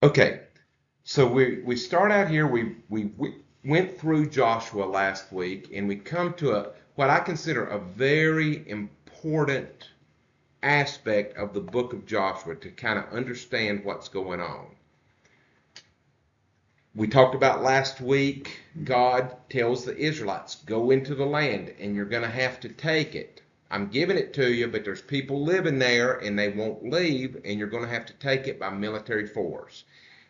Okay, so we start out here. We went through Joshua last week, and we come to what I consider a very important aspect of the book of Joshua to kind of understand what's going on. We talked about last week, God tells the Israelites, go into the land and you're going to have to take it. I'm giving it to you, but there's people living there and they won't leave, and you're going to have to take it by military force.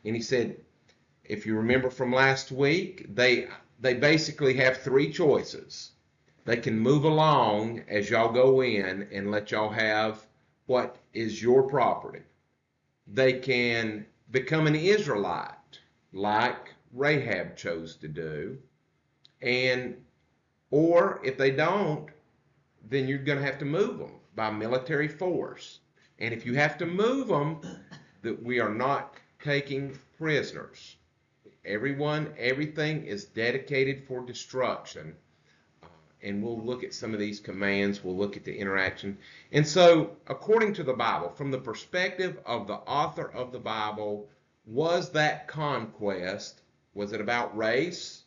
And he said, if you remember from last week, they basically have three choices. They can move along as y'all go in and let y'all have what is your property. They can become an Israelite, like Rahab chose to do, or if they don't, then you're going to have to move them by military force. And if you have to move them, that we are not taking prisoners. Everything is dedicated for destruction. And we'll look at some of these commands. We'll look at the interaction. And so, according to the Bible, from the perspective of the author of the Bible, was that conquest, was it about race?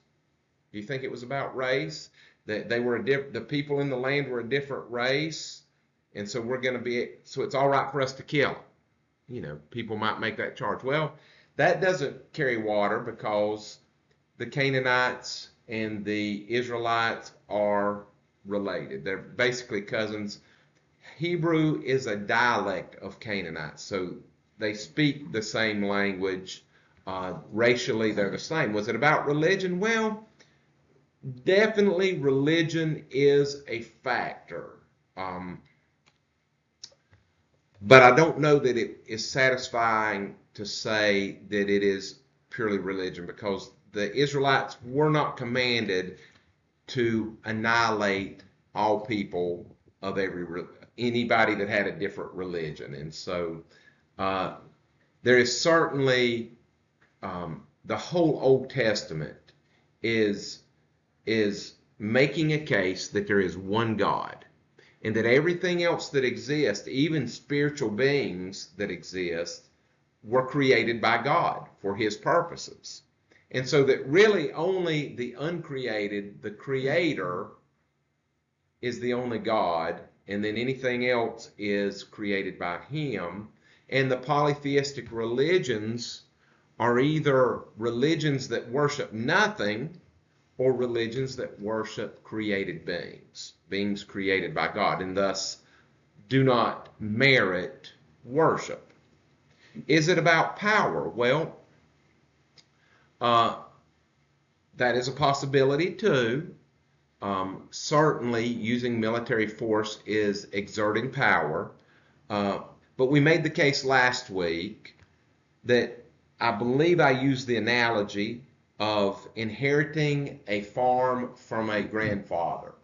Do you think it was about race? That they were the people in the land were a different race, and so so it's all right for us to kill them. You know, people might make that charge. Well, that doesn't carry water, because the Canaanites and the Israelites are related. They're basically cousins. Hebrew is a dialect of Canaanite, so they speak the same language. Racially, they're the same. Was it about religion? Well, definitely religion is a factor. But I don't know that it is satisfying to say that it is purely religion, because the Israelites were not commanded to annihilate all people of anybody that had a different religion. And so there is certainly the whole Old Testament is making a case that there is one God, and that everything else that exists, even spiritual beings that exist, were created by God for his purposes. And so that really only the uncreated, the creator, is the only God, and then anything else is created by him. And the polytheistic religions are either religions that worship nothing, or religions that worship created beings created by God, and thus do not merit worship. Is it about power? Well, that is a possibility too. Certainly using military force is exerting power. But we made the case last week that I believe I used the analogy of inheriting a farm from a grandfather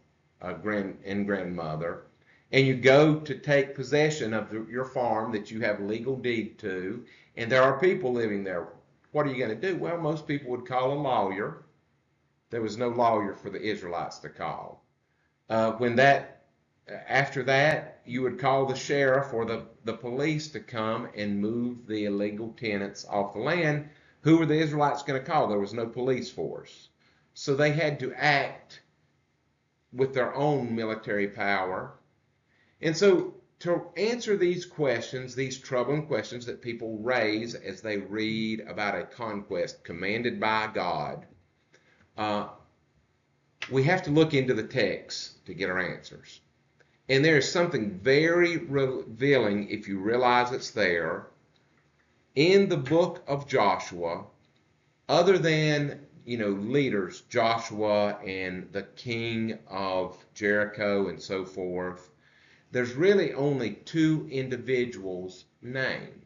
and grandmother, and you go to take possession of your farm that you have legal deed to, and there are people living there. What are you going to do? Well, most people would call a lawyer. There was no lawyer for the Israelites to call. After that, you would call the sheriff or the police to come and move the illegal tenants off the land. Who were the Israelites going to call? There was no police force. So they had to act with their own military power. And so to answer these questions, these troubling questions that people raise as they read about a conquest commanded by God, we have to look into the text to get our answers. And there is something very revealing, if you realize it's there, in the book of Joshua, other than, leaders, Joshua and the king of Jericho and so forth. There's really only two individuals named.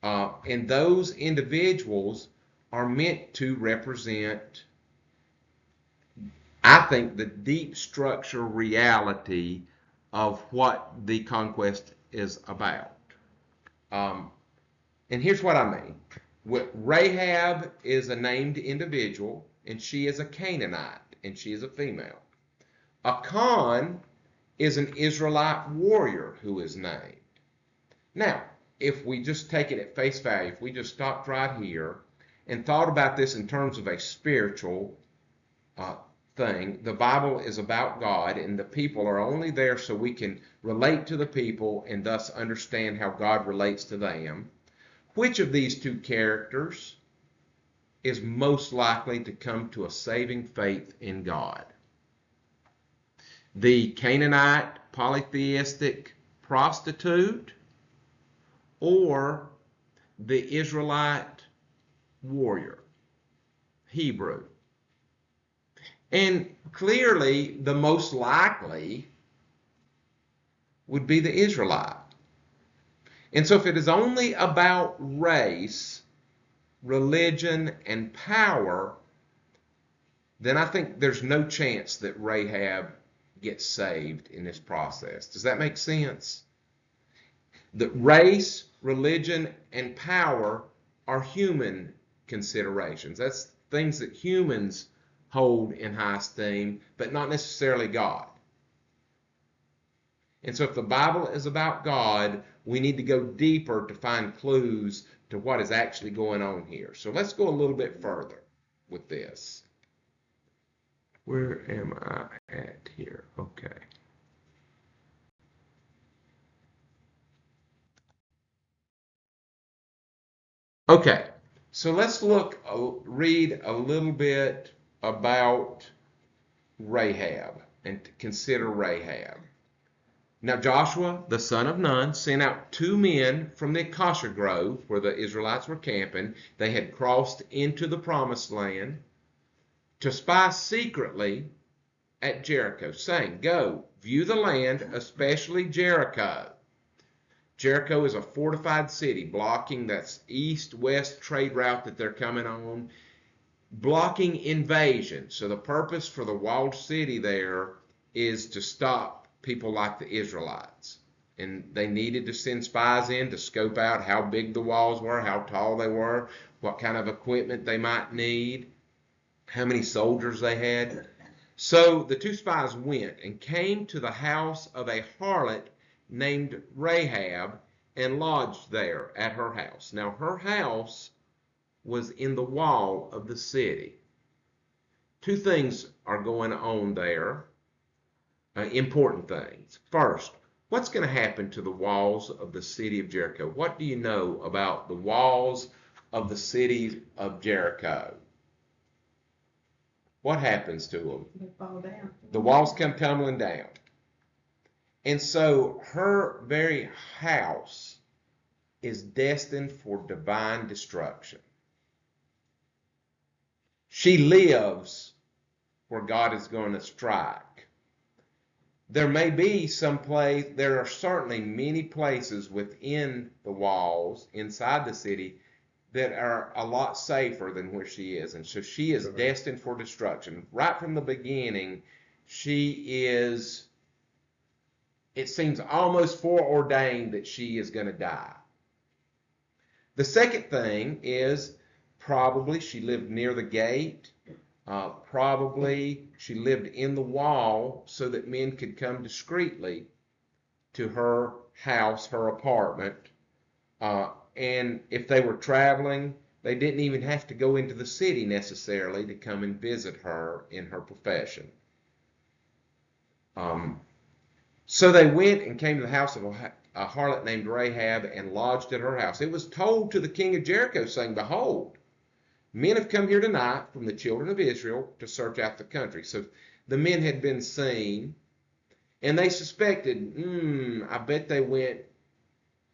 And those individuals are meant to represent, I think, the deep structure reality of what the conquest is about. And here's what I mean. Rahab is a named individual, and she is a Canaanite, and she is a female. Achan is an Israelite warrior who is named. Now, if we just take it at face value, if we just stopped right here and thought about this in terms of a spiritual thing, the Bible is about God, and the people are only there so we can relate to the people and thus understand how God relates to them. Which of these two characters is most likely to come to a saving faith in God? The Canaanite polytheistic prostitute, or the Israelite warrior, Hebrew? And clearly, the most likely would be the Israelite. And so if it is only about race, religion, and power, then I think there's no chance that Rahab gets saved in this process. Does that make sense? That race, religion, and power are human considerations. That's things that humans hold in high esteem, but not necessarily God. And so if the Bible is about God, we need to go deeper to find clues to what is actually going on here. So let's go a little bit further with this. Where am I at here? Okay. Okay, so let's read a little bit about Rahab and consider Rahab. Now Joshua, the son of Nun, sent out 2 men from the acacia grove where the Israelites were camping. They had crossed into the promised land to spy secretly at Jericho, saying, "Go, view the land, especially Jericho." Jericho is a fortified city blocking that east-west trade route that they're coming on, blocking invasion. So the purpose for the walled city there is to stop people like the Israelites. And they needed to send spies in to scope out how big the walls were, how tall they were, what kind of equipment they might need, how many soldiers they had. So the 2 spies went and came to the house of a harlot named Rahab and lodged there at her house. Now her house was in the wall of the city. 2 things are going on there, important things. First, what's going to happen to the walls of the city of Jericho? What do you know about the walls of the city of Jericho? What happens to them? They fall down. The walls come tumbling down. And so her very house is destined for divine destruction. She lives where God is going to strike. There may be some place, there are certainly many places within the walls, inside the city, that are a lot safer than where she is. And so she is destined for destruction. Right from the beginning, she is, it seems almost foreordained that she is going to die. The second thing is probably she lived near the gate. Probably she lived in the wall so that men could come discreetly to her house, her apartment. And if they were traveling, they didn't even have to go into the city necessarily to come and visit her in her profession. So they went and came to the house of a harlot named Rahab and lodged at her house. It was told to the king of Jericho, saying, "Behold, men have come here tonight from the children of Israel to search out the country." So the men had been seen, and they suspected, I bet they went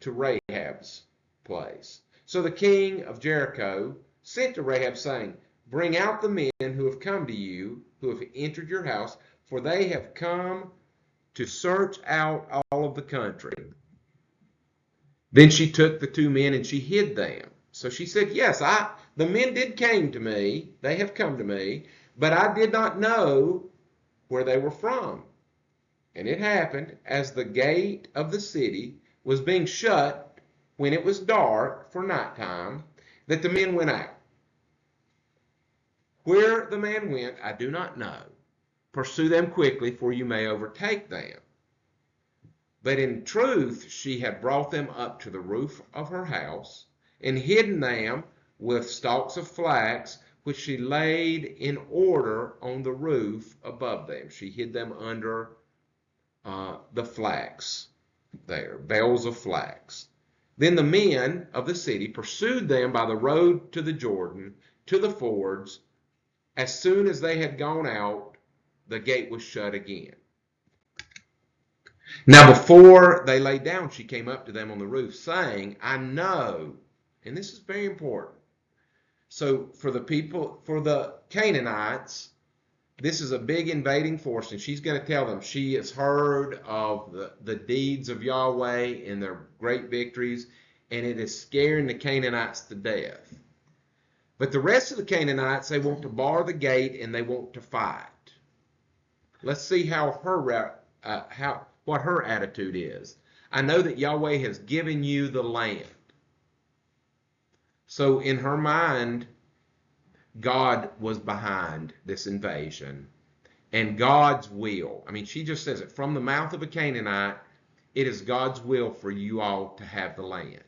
to Rahab's place. So the king of Jericho sent to Rahab, saying, "Bring out the men who have come to you, who have entered your house, for they have come to search out all of the country." Then she took the 2 men and she hid them. So she said, "Yes, the men did came to me, they have come to me, but I did not know where they were from." And it happened, as the gate of the city was being shut when it was dark for nighttime, that the men went out. Where the man went, I do not know. Pursue them quickly, for you may overtake them. But in truth she had brought them up to the roof of her house, and hidden them with stalks of flax, which she laid in order on the roof above them. She hid them under the flax there, bales of flax. Then the men of the city pursued them by the road to the Jordan, to the fords. As soon as they had gone out, the gate was shut again. Now before they lay down, she came up to them on the roof, saying, I know, and this is very important. So for the Canaanites, this is a big invading force, and she's going to tell them she has heard of the deeds of Yahweh and their great victories, and it is scaring the Canaanites to death. But the rest of the Canaanites, they want to bar the gate and they want to fight. Let's see what her attitude is. I know that Yahweh has given you the land. So in her mind, God was behind this invasion, and God's will. I mean, she just says it from the mouth of a Canaanite, it is God's will for you all to have the land.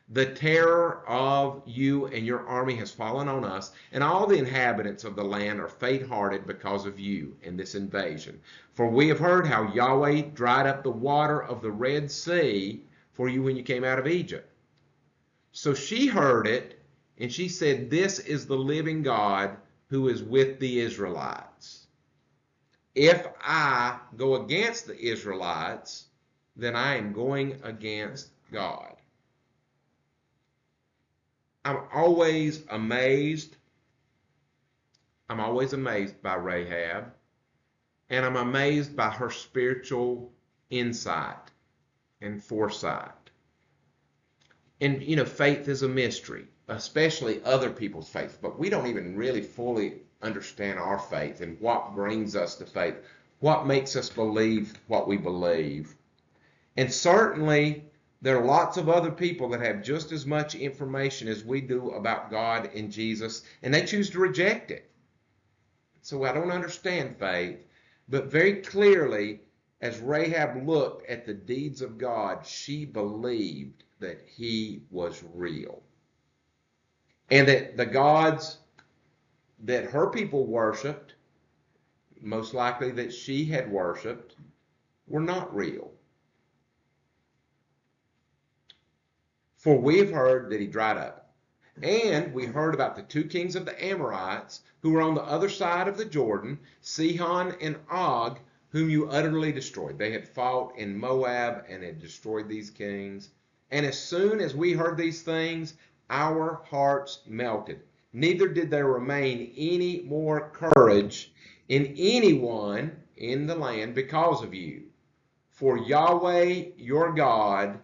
The terror of you and your army has fallen on us, and all the inhabitants of the land are faint-hearted because of you and this invasion. For we have heard how Yahweh dried up the water of the Red Sea for you when you came out of Egypt. So she heard it, and she said, this is the living God who is with the Israelites. If I go against the Israelites, then I am going against God. I'm always amazed by Rahab, and I'm amazed by her spiritual insight and foresight. And, faith is a mystery, especially other people's faith, but we don't even really fully understand our faith and what brings us to faith, what makes us believe what we believe. And certainly, there are lots of other people that have just as much information as we do about God and Jesus, and they choose to reject it. So I don't understand faith, but very clearly, as Rahab looked at the deeds of God, she believed that he was real. And that the gods that her people worshipped, most likely that she had worshipped, were not real. For we have heard that he dried up. And we heard about the two kings of the Amorites who were on the other side of the Jordan, Sihon and Og, whom you utterly destroyed. They had fought in Moab and had destroyed these kings. And as soon as we heard these things, our hearts melted. Neither did there remain any more courage in anyone in the land because of you. For Yahweh your God,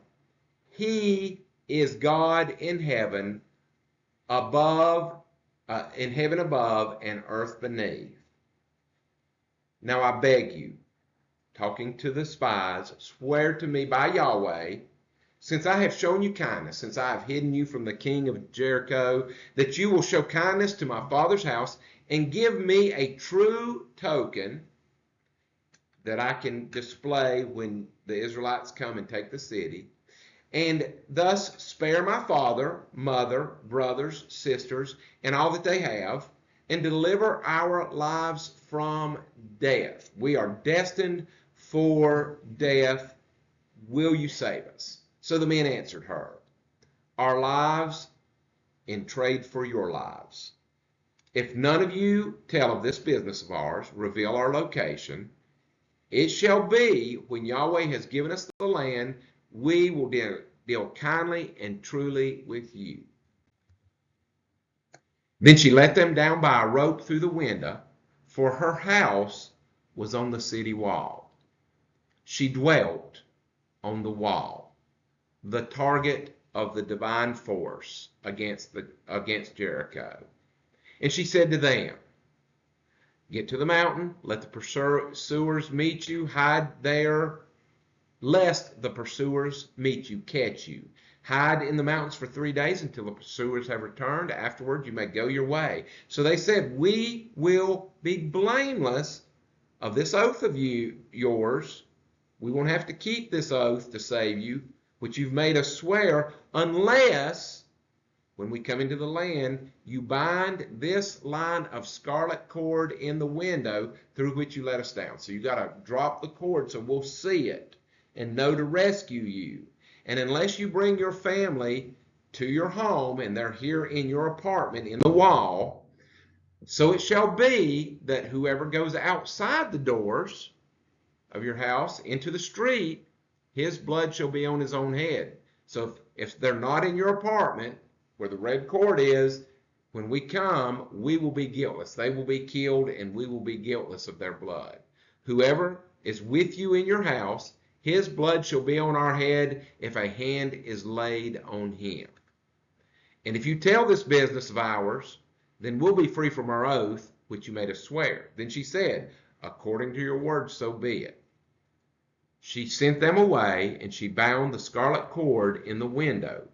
he is God in heaven above and earth beneath. Now I beg you, talking to the spies, swear to me by Yahweh, since I have shown you kindness, since I have hidden you from the king of Jericho, that you will show kindness to my father's house and give me a true token that I can display when the Israelites come and take the city, and thus spare my father, mother, brothers, sisters, and all that they have, and deliver our lives from death. We are destined for death. Will you save us? So the men answered her, our lives in trade for your lives. If none of you tell of this business of ours, reveal our location, it shall be when Yahweh has given us the land, we will deal kindly and truly with you. Then she let them down by a rope through the window, for her house was on the city wall. She dwelt on the wall, the target of the divine force against Jericho. And she said to them, get to the mountain, let the pursuers meet you, hide there, lest the pursuers meet you, catch you. Hide in the mountains for 3 days until the pursuers have returned. Afterward, you may go your way. So they said, we will be blameless of this oath of yours, We won't have to keep this oath to save you, which you've made us swear, unless, when we come into the land, you bind this line of scarlet cord in the window through which you let us down. So you got to drop the cord so we'll see it and know to rescue you. And unless you bring your family to your home and they're here in your apartment in the wall, so it shall be that whoever goes outside the doors of your house into the street, his blood shall be on his own head. So if they're not in your apartment where the red cord is, when we come, we will be guiltless. They will be killed and we will be guiltless of their blood. Whoever is with you in your house, his blood shall be on our head if a hand is laid on him. And if you tell this business of ours, then we'll be free from our oath, which you made us swear. Then she said, according to your word, so be it. She sent them away, and she bound the scarlet cord in the window.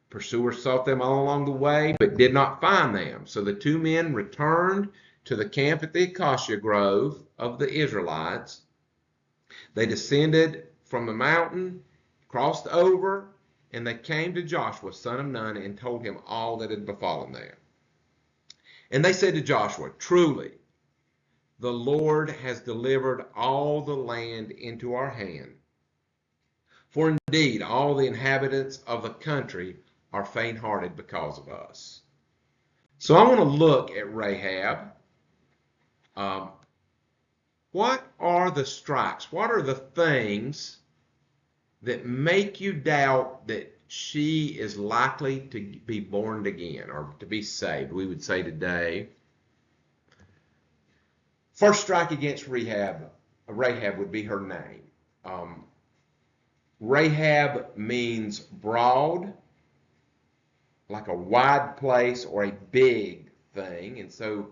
Pursuers sought them all along the way, but did not find them. So the two men returned to the camp at the acacia grove of the Israelites. They descended from the mountain, crossed over, and they came to Joshua, son of Nun, and told him all that had befallen them. And they said to Joshua, truly, the Lord has delivered all the land into our hand. For indeed, all the inhabitants of the country are faint-hearted because of us. So I want to look at Rahab. What are the strikes? What are the things that make you doubt that she is likely to be born again or to be saved, we would say today? First strike against Rahab would be her name. Rahab means broad, like a wide place or a big thing. And so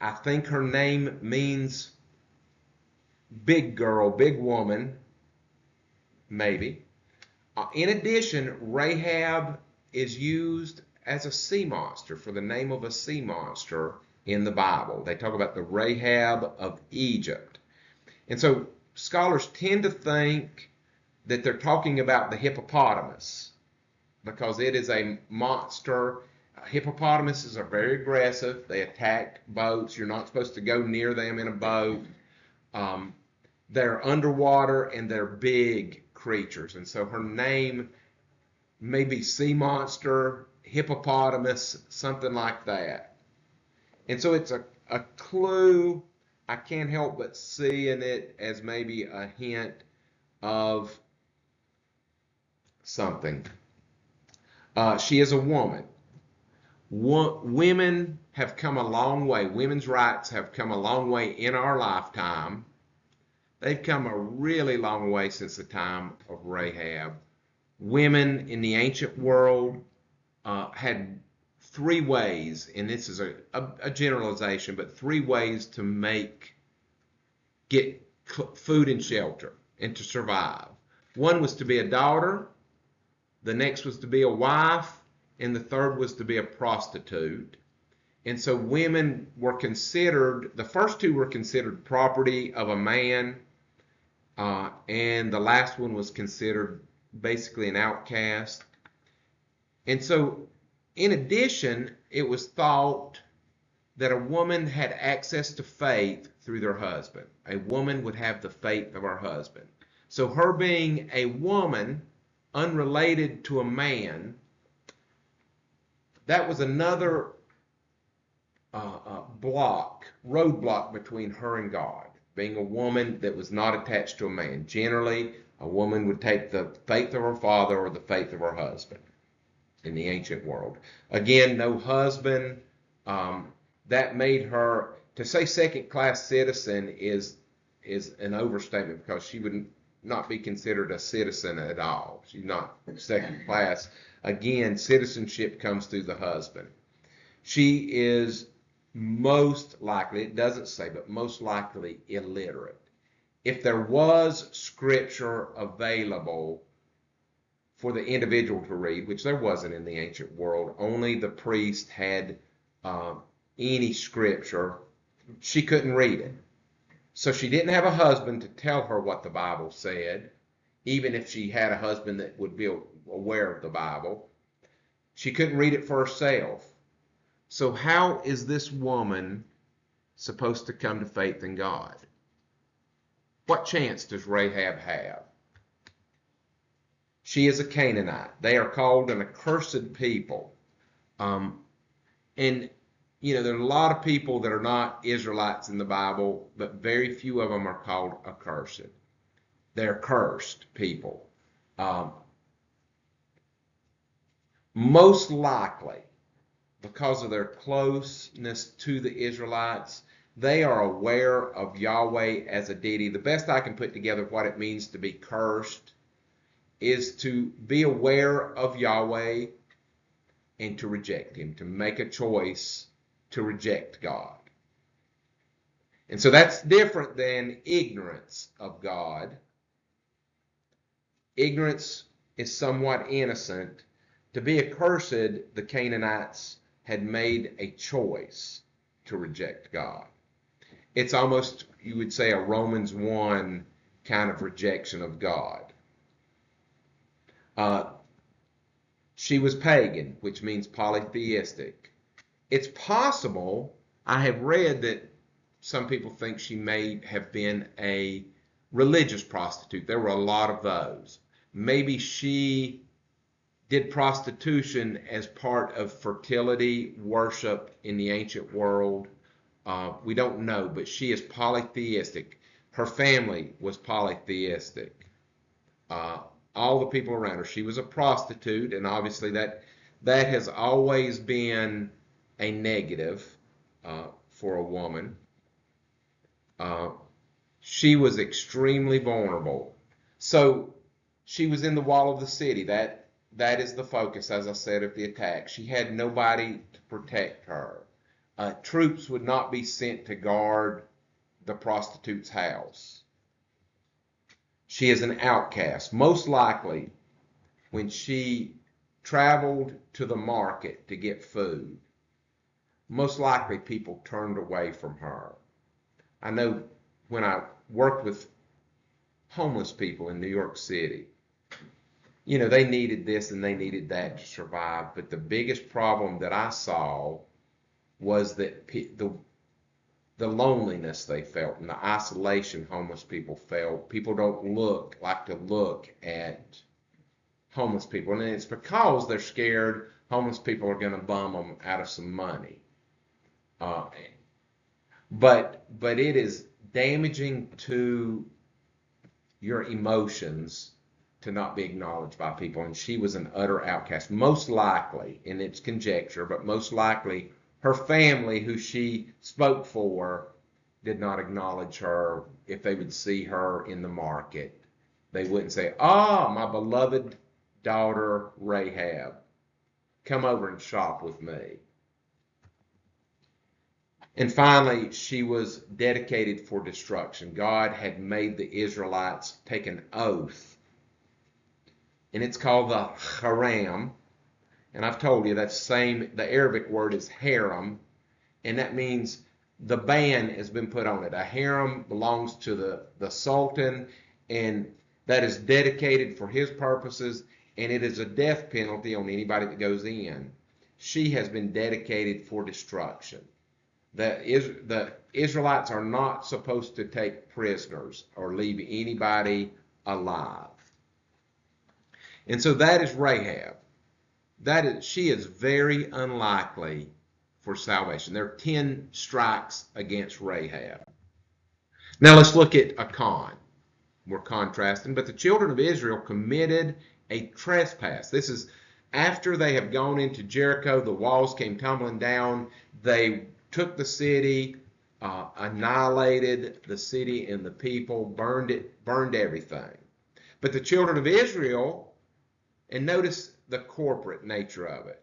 I think her name means big girl, big woman, maybe. In addition, Rahab is used as a sea monster, for the name of a sea monster in the Bible. They talk about the Rahab of Egypt. And so scholars tend to think that they're talking about the hippopotamus because it is a monster. Hippopotamuses are very aggressive. They attack boats. You're not supposed to go near them in a boat. They're underwater and they're big creatures. And so her name may be sea monster, hippopotamus, something like that. And so it's a clue. I can't help but see in it as maybe a hint of something. She is a woman. Women have come a long way. Women's rights have come a long way in our lifetime. They've come a really long way since the time of Rahab. Women in the ancient world had three ways, and this is a generalization, but three ways to get food and shelter and to survive. One was to be a daughter, the next was to be a wife, and the third was to be a prostitute. And so women were considered, the first two were considered property of a man, and the last one was considered basically an outcast. And so in addition, it was thought that a woman had access to faith through their husband. A woman would have the faith of her husband. So her being a woman, unrelated to a man, that was another roadblock between her and God. Being a woman that was not attached to a man. Generally, a woman would take the faith of her father or the faith of her husband in the ancient world. Again, no husband. That made her, to say second-class citizen is an overstatement because she would not be considered a citizen at all. She's not second class. Again, citizenship comes through the husband. She is most likely, it doesn't say, but most likely illiterate. If there was scripture available for the individual to read, which there wasn't in the ancient world, only the priest had any scripture, she couldn't read it. So she didn't have a husband to tell her what the Bible said, even if she had a husband that would be aware of the Bible. She couldn't read it for herself. So how is this woman supposed to come to faith in God? What chance does Rahab have? She is a Canaanite. They are called an accursed people. And, there are a lot of people that are not Israelites in the Bible, but very few of them are called accursed. They're cursed people. Most likely, because of their closeness to the Israelites, they are aware of Yahweh as a deity. The best I can put together what it means to be cursed is to be aware of Yahweh and to reject him, to make a choice to reject God. And so that's different than ignorance of God. Ignorance is somewhat innocent. To be accursed, the Canaanites had made a choice to reject God. It's almost, you would say, a Romans 1 kind of rejection of God. She was pagan, which means polytheistic. It's possible, I have read that some people think she may have been a religious prostitute. There were a lot of those. Maybe she did prostitution as part of fertility worship in the ancient world. We don't know, but she is polytheistic. Her family was polytheistic. All the people around her. She was a prostitute, and obviously that has always been a negative for a woman. She was extremely vulnerable. So she was in the wall of the city. That is the focus, as I said, of the attack. She had nobody to protect her. Troops would not be sent to guard the prostitute's house. She is an outcast. Most likely, when she traveled to the market to get food, most likely people turned away from her. I know when I worked with homeless people in New York City, they needed this and they needed that to survive. But the biggest problem that I saw was that the loneliness they felt and the isolation homeless people felt. People don't like to look at homeless people. And it's because they're scared homeless people are going to bum them out of some money. But it is damaging to your emotions to not be acknowledged by people. And she was an utter outcast. Most likely, and it's conjecture, but most likely her family, who she spoke for, did not acknowledge her. If they would see her in the market, they wouldn't say, my beloved daughter Rahab, come over and shop with me. And finally, she was dedicated for destruction. God had made the Israelites take an oath, and it's called the haram. And I've told you the Arabic word is harem, and that means the ban has been put on it. A harem belongs to the sultan, and that is dedicated for his purposes, and it is a death penalty on anybody that goes in. She has been dedicated for destruction. The Israelites are not supposed to take prisoners or leave anybody alive. And so that is Rahab. She is very unlikely for salvation. There are 10 strikes against Rahab. Now let's look at Achan. We're contrasting, but the children of Israel committed a trespass. This is after they have gone into Jericho. The walls came tumbling down. They took the city, annihilated the city and the people, burned everything. But the children of Israel, and notice the corporate nature of it.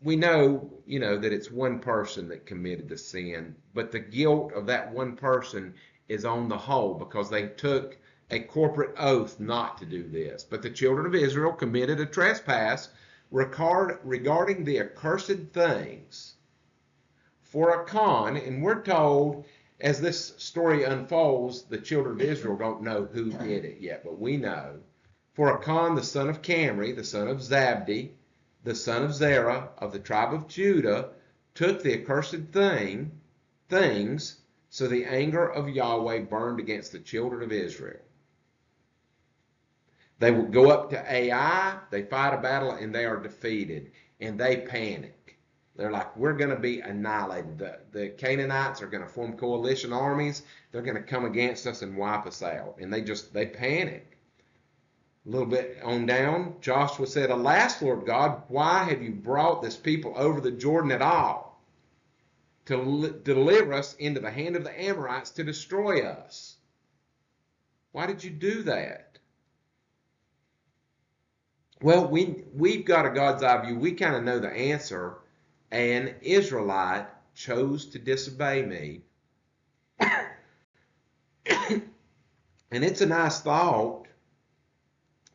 We know, that it's one person that committed the sin, but the guilt of that one person is on the whole because they took a corporate oath not to do this. But the children of Israel committed a trespass regarding the accursed things for Achan, and we're told as this story unfolds, the children of Israel don't know who did it yet, but we know. For Achan, the son of Camri, the son of Zabdi, the son of Zerah, of the tribe of Judah, took the accursed things, so the anger of Yahweh burned against the children of Israel. They will go up to Ai, they fight a battle, and they are defeated, and they panic. They're like, we're going to be annihilated. The Canaanites are going to form coalition armies. They're going to come against us and wipe us out. And they panic. A little bit on down, Joshua said, Alas, Lord God, why have you brought this people over the Jordan at all? To deliver us into the hand of the Amorites to destroy us. Why did you do that? Well, we've got a God's eye view. We kind of know the answer. An Israelite chose to disobey me. And it's a nice thought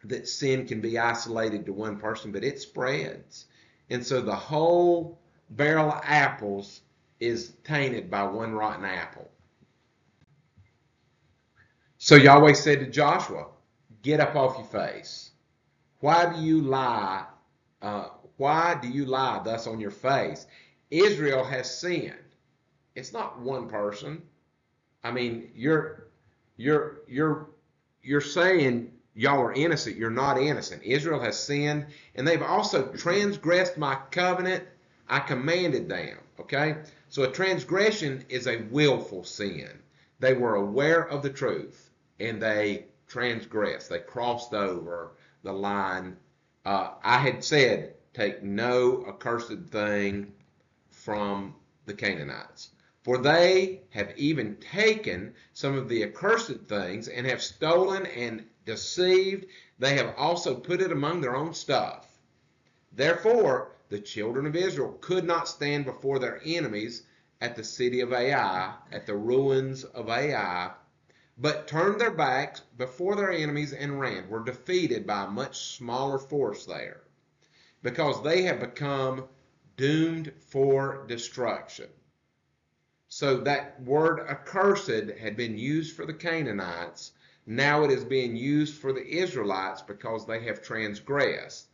that sin can be isolated to one person, but it spreads. And so the whole barrel of apples is tainted by one rotten apple. So Yahweh said to Joshua, get up off your face. Why do you lie? Why do you lie thus on your face? Israel has sinned. It's not one person. I mean, you're saying y'all are innocent. You're not innocent. Israel has sinned, and they've also transgressed my covenant. I commanded them. Okay? So a transgression is a willful sin. They were aware of the truth, and they transgressed. They crossed over the line. I had said, take no accursed thing from the Canaanites. For they have even taken some of the accursed things and have stolen and deceived. They have also put it among their own stuff. Therefore, the children of Israel could not stand before their enemies at the city of Ai, at the ruins of Ai, but turned their backs before their enemies and ran, were defeated by a much smaller force there, because they have become doomed for destruction. So that word accursed had been used for the Canaanites. Now it is being used for the Israelites because they have transgressed.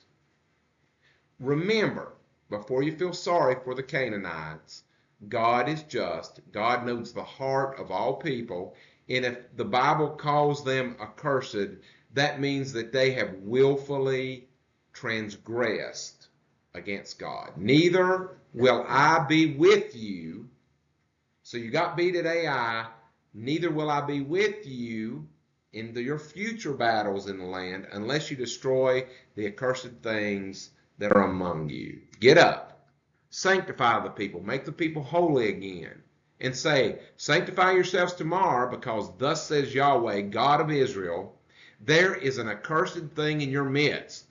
Remember, before you feel sorry for the Canaanites, God is just. God knows the heart of all people. And if the Bible calls them accursed, that means that they have willfully transgressed against God. Neither will I be with you. So you got beat at Ai. Neither will I be with you in your future battles in the land unless you destroy the accursed things that are among you. Get up. Sanctify the people. Make the people holy again. And say, sanctify yourselves tomorrow, because thus says Yahweh, God of Israel, there is an accursed thing in your midst.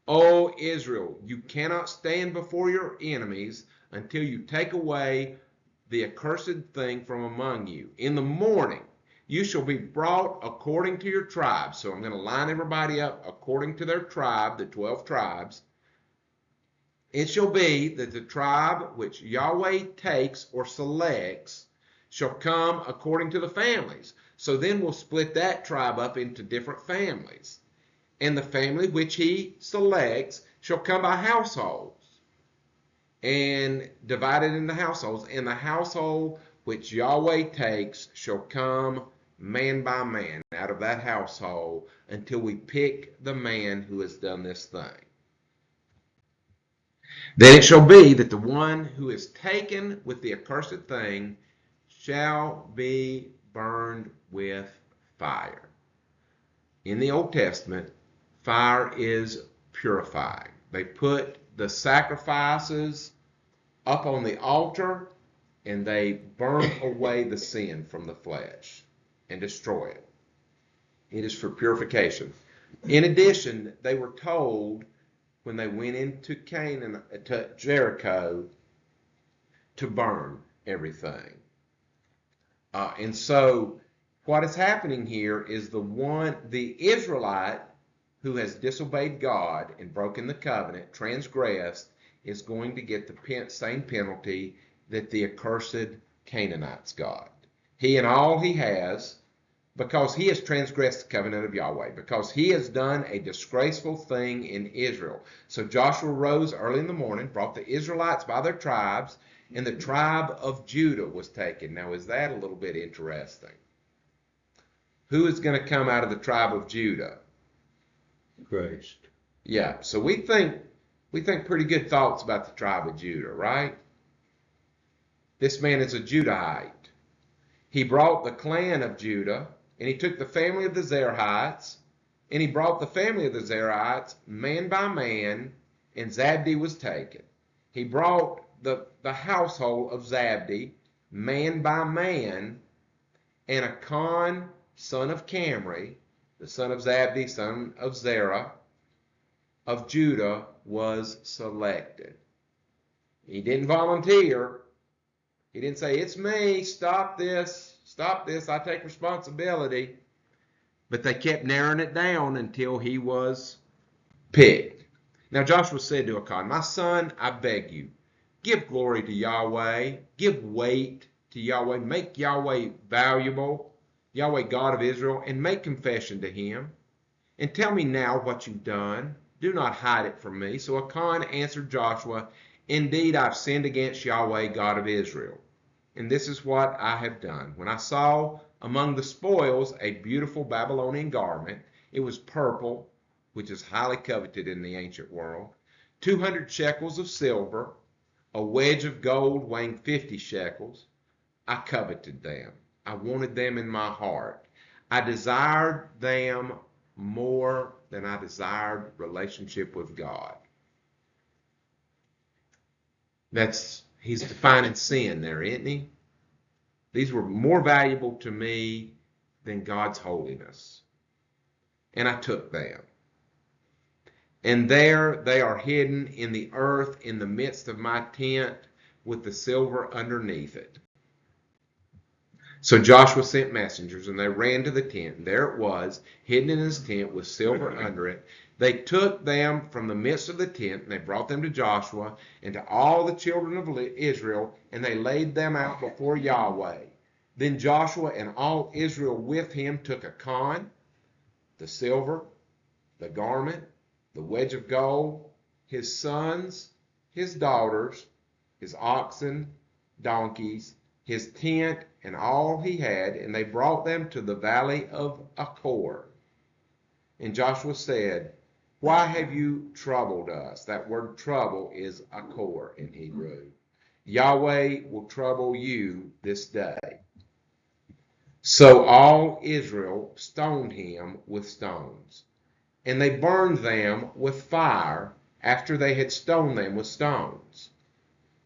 O Israel, you cannot stand before your enemies until you take away the accursed thing from among you. In the morning you shall be brought according to your tribes. So I'm going to line everybody up according to their tribe, the 12 tribes. It shall be that the tribe which Yahweh takes or selects shall come according to the families. So then we'll split that tribe up into different families. And the family which he selects shall come by households, and divided into households. And the household which Yahweh takes shall come man by man out of that household until we pick the man who has done this thing. Then it shall be that the one who is taken with the accursed thing shall be burned with fire. In the Old Testament, fire is purifying. They put the sacrifices up on the altar and they burn away the sin from the flesh and destroy it. It is for purification. In addition, they were told when they went into Canaan, to Jericho, to burn everything. And so what is happening here is the Israelite who has disobeyed God and broken the covenant, transgressed, is going to get the same penalty that the accursed Canaanite's God. He and all he has, because he has transgressed the covenant of Yahweh, because he has done a disgraceful thing in Israel. So Joshua rose early in the morning, brought the Israelites by their tribes, and the tribe of Judah was taken. Now, is that a little bit interesting? Who is going to come out of the tribe of Judah? Christ. Yeah, so we think pretty good thoughts about the tribe of Judah, right? This man is a Judahite. He brought the clan of Judah, and he took the family of the Zerahites, and he brought the family of the Zerahites man by man, and Zabdi was taken. He brought the household of Zabdi man by man, and Achan, son of Camri, the son of Zabdi, son of Zerah, of Judah, was selected. He didn't volunteer. He didn't say, it's me, stop this, I take responsibility. But they kept narrowing it down until he was picked. Now Joshua said to Achan, my son, I beg you, give glory to Yahweh, give weight to Yahweh, make Yahweh valuable, Yahweh God of Israel, and make confession to him. And tell me now what you've done. Do not hide it from me. So Achan answered Joshua, indeed, I've sinned against Yahweh God of Israel. And this is what I have done. When I saw among the spoils a beautiful Babylonian garment, it was purple, which is highly coveted in the ancient world, 200 shekels of silver, a wedge of gold weighing 50 shekels. I coveted them. I wanted them in my heart. I desired them more than I desired relationship with God. He's defining sin there, isn't he? These were more valuable to me than God's holiness. And I took them. And there they are hidden in the earth in the midst of my tent with the silver underneath it. So Joshua sent messengers, and they ran to the tent, and there it was, hidden in his tent with silver under it. They took them from the midst of the tent, and they brought them to Joshua and to all the children of Israel, and they laid them out before Yahweh. Then Joshua and all Israel with him took Achan, the silver, the garment, the wedge of gold, his sons, his daughters, his oxen, donkeys, his tent, and all he had, and they brought them to the valley of Achor. And Joshua said, why have you troubled us? That word trouble is Achor in Hebrew. Yahweh will trouble you this day. So all Israel stoned him with stones, and they burned them with fire after they had stoned them with stones.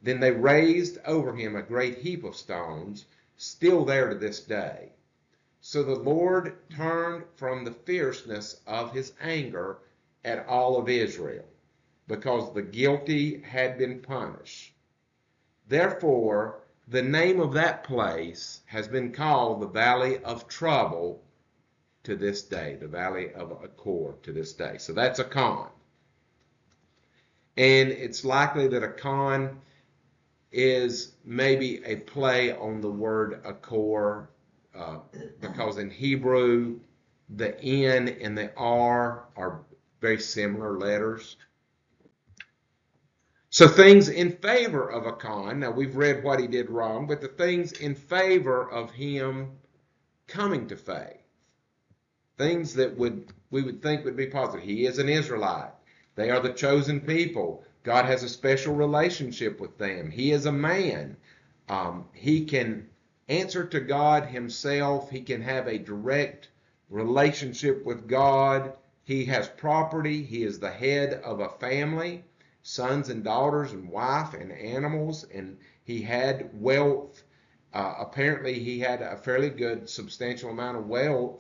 Then they raised over him a great heap of stones, still there to this day. So the Lord turned from the fierceness of his anger at all of Israel, because the guilty had been punished. Therefore, the name of that place has been called the Valley of Trouble to this day, the Valley of Achor to this day. So that's Achan. And it's likely that Achan is maybe a play on the word Achor, because in Hebrew, the N and the R are very similar letters. So things in favor of Achan, now we've read what he did wrong, but the things in favor of him coming to faith, things that we would think would be positive. He is an Israelite. They are the chosen people. God has a special relationship with them. He is a man. He can answer to God himself. He can have a direct relationship with God. He has property. He is the head of a family, sons and daughters and wife and animals, and he had wealth. Apparently he had a fairly good, substantial amount of wealth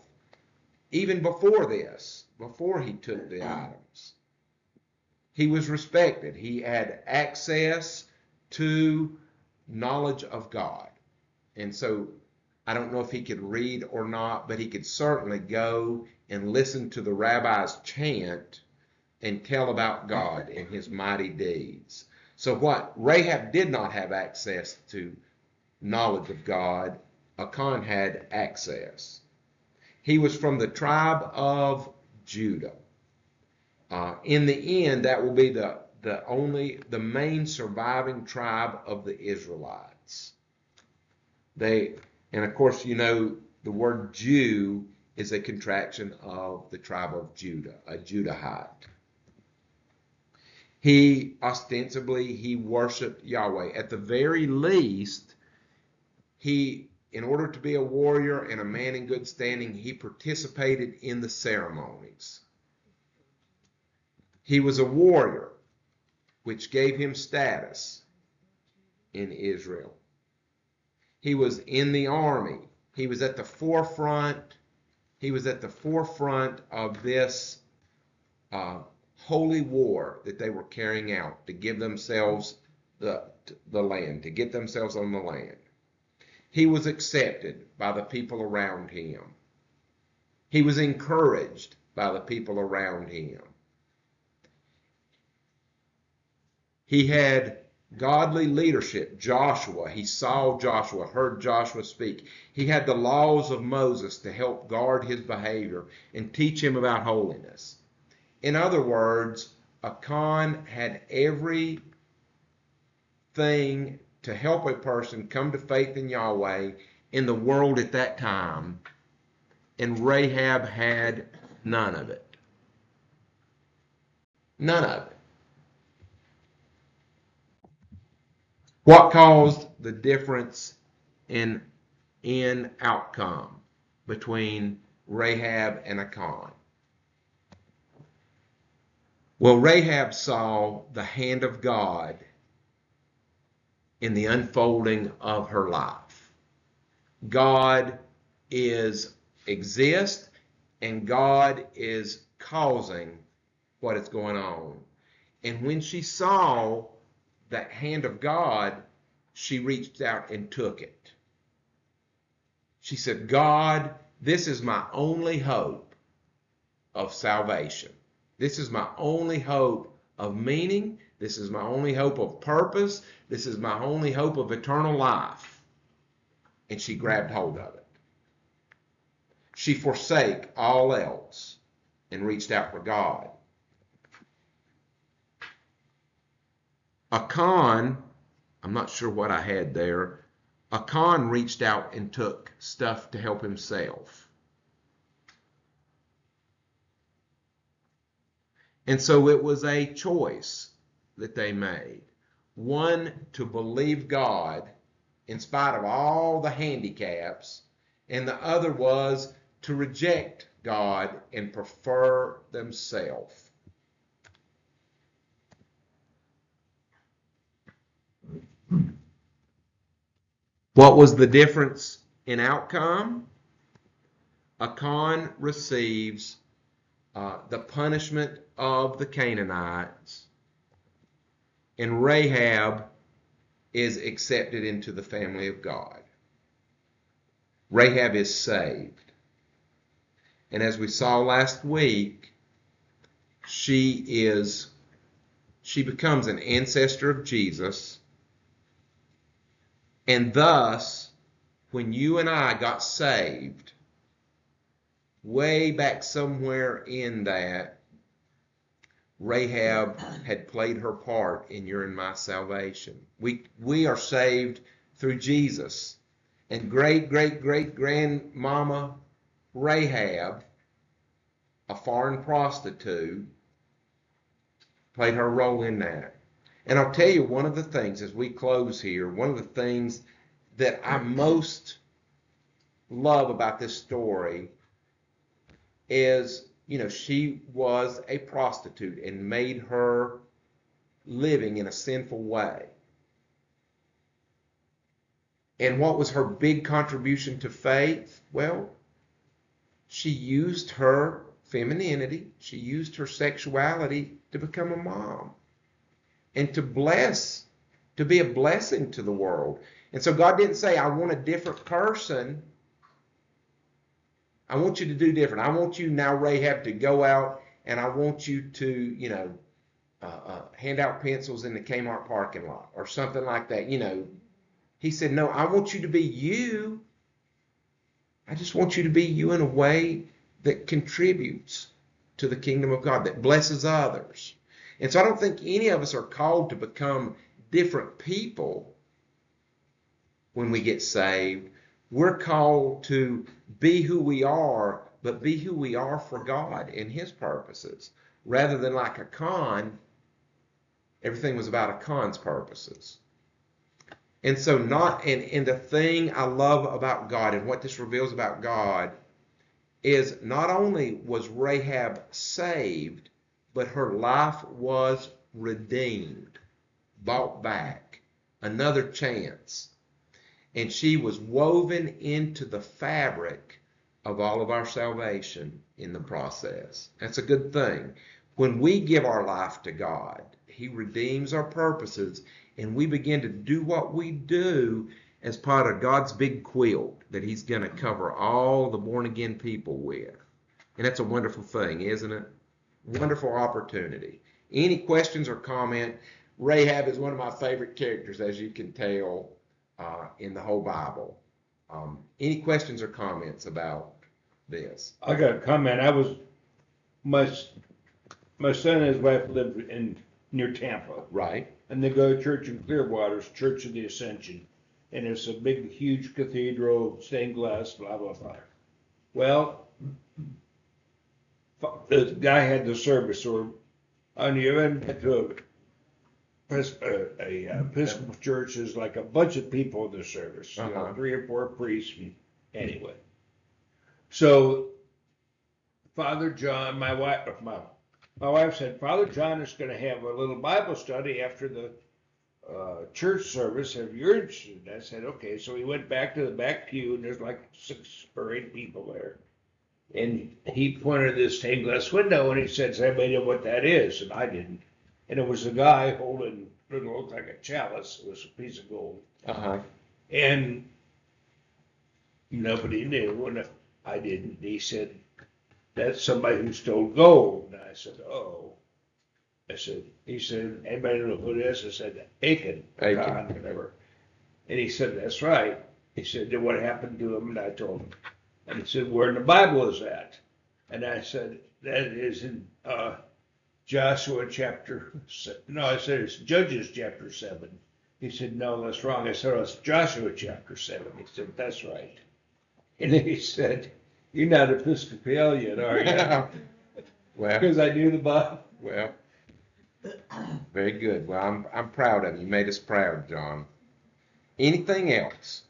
even before this, before he took the items. He was respected. He had access to knowledge of God. And so I don't know if he could read or not, but he could certainly go and listen to the rabbis chant and tell about God and his mighty deeds. So what Rahab did not have access to knowledge of God, Achan had access. He was from the tribe of Judah. In the end, that will be the main surviving tribe of the Israelites. And of course, you know, the word Jew is a contraction of the tribe of Judah, a Judahite. He worshiped Yahweh. At the very least, in order to be a warrior and a man in good standing, he participated in the ceremonies. He was a warrior, which gave him status in Israel. He was in the army. He was at the forefront. He was at the forefront of this holy war that they were carrying out to give themselves the land, to get themselves on the land. He was accepted by the people around him. He was encouraged by the people around him. He had godly leadership. Joshua, he saw Joshua, heard Joshua speak. He had the laws of Moses to help guard his behavior and teach him about holiness. In other words, Achan had everything to help a person come to faith in Yahweh in the world at that time, and Rahab had none of it. None of it. What caused the difference in outcome between Rahab and Achan? Well, Rahab saw the hand of God in the unfolding of her life. God exists, and God is causing what is going on. And when she saw that hand of God, she reached out and took it. She said, God, this is my only hope of salvation. This is my only hope of meaning. This is my only hope of purpose. This is my only hope of eternal life. And she grabbed hold of it. She forsake all else and reached out for God. Achan, I'm not sure what I had there. Achan reached out and took stuff to help himself. And so it was a choice that they made. One, to believe God in spite of all the handicaps, and the other was to reject God and prefer themselves. What was the difference in outcome? Achan receives the punishment of the Canaanites, and Rahab is accepted into the family of God. Rahab is saved. And as we saw last week, she becomes an ancestor of Jesus. And thus, when you and I got saved, way back somewhere in that, Rahab had played her part in your and my salvation. We are saved through Jesus. And great-great-great-grandmama Rahab, a foreign prostitute, played her role in that. And I'll tell you one of the things, as we close here, one of the things that I most love about this story is, she was a prostitute and made her living in a sinful way. And what was her big contribution to faith? Well, she used her femininity, she used her sexuality to become a mom and to be a blessing to the world. And so God didn't say, I want a different person. I want you to do different. I want you now, Rahab, to go out and I want you to, hand out pencils in the Kmart parking lot or something like that. He said, no, I want you to be you. I just want you to be you in a way that contributes to the kingdom of God, that blesses others. And so I don't think any of us are called to become different people when we get saved. We're called to be who we are, but be who we are for God and His purposes. Rather than like Achan, everything was about Achan's purposes. And so and the thing I love about God and what this reveals about God is not only was Rahab saved, but her life was redeemed, bought back, another chance. And she was woven into the fabric of all of our salvation in the process. That's a good thing. When we give our life to God, He redeems our purposes, and we begin to do what we do as part of God's big quilt that He's going to cover all the born-again people with. And that's a wonderful thing, isn't it? Wonderful opportunity. Any questions or comment? Rahab is one of my favorite characters, as you can tell, in the whole Bible. Any questions or comments about this? I got a comment. My son and his wife live near Tampa. Right. And they go to church in Clearwater, Church of the Ascension. And it's a big, huge cathedral, stained glass, blah, blah, blah. Well, the guy had the service, or on the other end, to a Episcopal church, is like a bunch of people in the service, 3 or 4 priests. Anyway, so Father John, my wife said, Father John is going to have a little Bible study after the church service. Have you interested? I said, okay. So we went back to the back pew, and there's like 6 or 8 people there. And he pointed at this stained glass window, and he said, does anybody know what that is? And I didn't. And it was a guy holding what looked like a chalice. It was a piece of gold. And nobody knew, and I didn't. He said, that's somebody who stole gold. And I said, oh. He said, anybody know who it is? I said, Achan. Whatever. And he said, that's right. He said, then what happened to him? And I told him. And he said, where in the Bible is that? And I said, that is in Joshua chapter, no, I said, it's Judges chapter 7. He said, no, that's wrong. I said, oh, it's Joshua chapter 7. He said, that's right. And then he said, you're not Episcopalian, are you? Well, because I knew the Bible. Well, very good. Well, I'm proud of you. You made us proud, John. Anything else?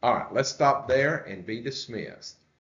All right, let's stop there and be dismissed.